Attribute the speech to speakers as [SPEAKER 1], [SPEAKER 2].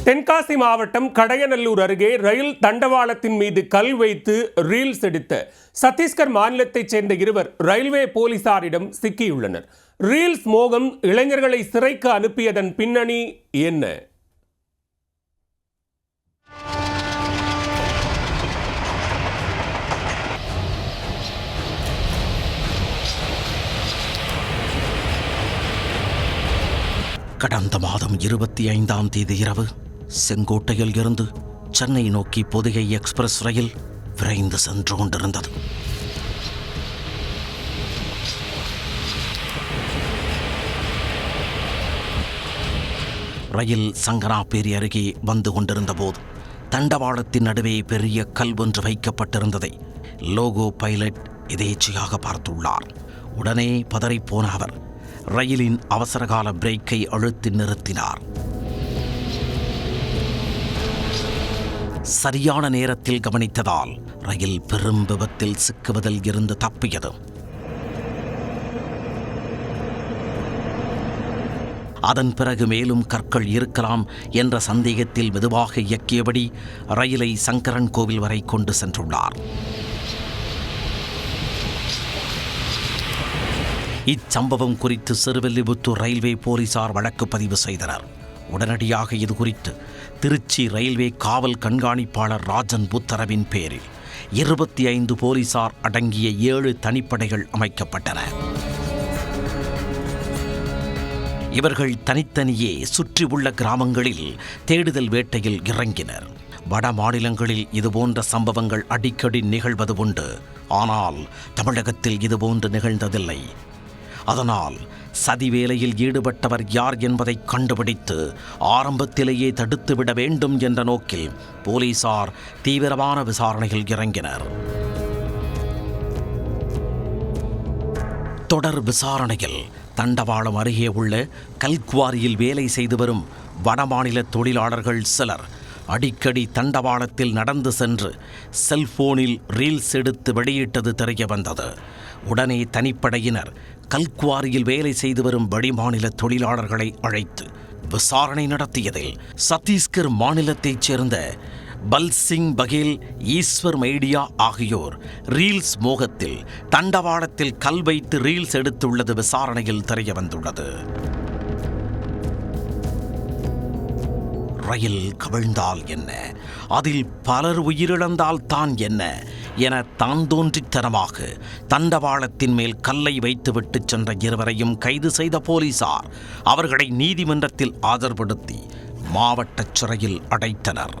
[SPEAKER 1] தென்காசி மாவட்டம் கடையநல்லூர் அருகே ரயில் தண்டவாளத்தின் மீது கல் வைத்து ரீல்ஸ் எடுத்த சத்தீஸ்கர் மாநிலத்தைச் சேர்ந்த இருவர் ரயில்வே போலீசாரிடம் சிக்கியுள்ளனர். ரீல்ஸ் மோகம் இளைஞர்களை சிறைக்கு அனுப்பியதன் பின்னணி என்ன?
[SPEAKER 2] கடந்த மாதம் 25ஆம் தேதி இரவு செங்கோட்டையில் இருந்து சென்னை நோக்கி பொதிகை எக்ஸ்பிரஸ் ரயில் விரைந்து சென்று கொண்டிருந்தது. ரயில் சங்கராப்பேரி அருகே வந்து கொண்டிருந்த போது தண்டவாளத்தின் நடுவே பெரிய கல் ஒன்று வைக்கப்பட்டிருந்ததை லோகோ பைலட் எதேச்சையாக பார்த்துள்ளார். உடனே பதறிப்போன அவர் ரயிலின் அவசரகால பிரேக்கை அழுத்தி நிறுத்தினார். சரியான நேரத்தில் கவனித்ததால் ரயில் பெரும் விபத்தில் சிக்குவதில் இருந்து தப்பியது. அதன் பிறகு மேலும் கற்கள் இருக்கலாம் என்ற சந்தேகத்தில் மெதுவாக இயக்கியபடி ரயிலை சங்கரன் கோவில் வரை கொண்டு சென்றுள்ளார். இச்சம்பவம் குறித்து சிறுவில்லிபுத்தூர் ரயில்வே போலீசார் வழக்கு பதிவு செய்தனர். உடனடியாக இது குறித்து திருச்சி ரயில்வே காவல் கண்காணிப்பாளர் ராஜன் உத்தரவின் பேரில் 25 போலீசார் அடங்கிய 7 தனிப்படைகள் அமைக்கப்பட்டன. இவர்கள் தனித்தனியே சுற்றி உள்ள கிராமங்களில் தேடுதல் வேட்டையில் இறங்கினர். வட மாநிலங்களில் இதுபோன்ற சம்பவங்கள் அடிக்கடி நிகழ்வது உண்டு. ஆனால் தமிழகத்தில் இதுபோன்று நிகழ்ந்ததில்லை. அதனால் சதி வேலையில் ஈடுபட்டவர் யார் என்பதை கண்டுபிடித்து ஆரம்பத்திலேயே தடுத்துவிட வேண்டும் என்ற நோக்கில் போலீசார் தீவிரமான விசாரணையில் இறங்கினர். தொடர் விசாரணையில் தண்டவாளம் அருகே உள்ள கல்குவாரியில் வேலை செய்து வரும் வடமாநில தொழிலாளர்கள் சிலர் அடிக்கடி தண்டவாளத்தில் நடந்து சென்று செல்போனில் ரீல்ஸ் எடுத்து வெளியிட்டது தெரிய வந்தது. உடனே தனிப்படையினர் கல்குவாரியில் வேலை செய்து வரும் வடமாநில தொழிலாளர்களை அழைத்து விசாரணை நடத்தியதில் சத்தீஸ்கர் மாநிலத்தைச் சேர்ந்த பல்சிங் பகேல், ஈஸ்வர் மைடியா ஆகியோர் ரீல்ஸ் மோகத்தில் தண்டவாளத்தில் கல் வைத்து ரீல்ஸ் எடுத்துள்ளது விசாரணையில் தெரிய வந்துள்ளது. ரயில் கவிழ்ந்தால் என்ன, அதில் பலர் உயிரிழந்தால் தான் என்ன என தான் தோன்றித்தனமாக தண்டவாளத்தின் மேல் கல்லை வைத்துவிட்டு சென்ற இருவரையும் கைது செய்த போலீசார் அவர்களை நீதிமன்றத்தில் ஆஜர்படுத்தி மாவட்ட சிறையில் அடைத்தனர்.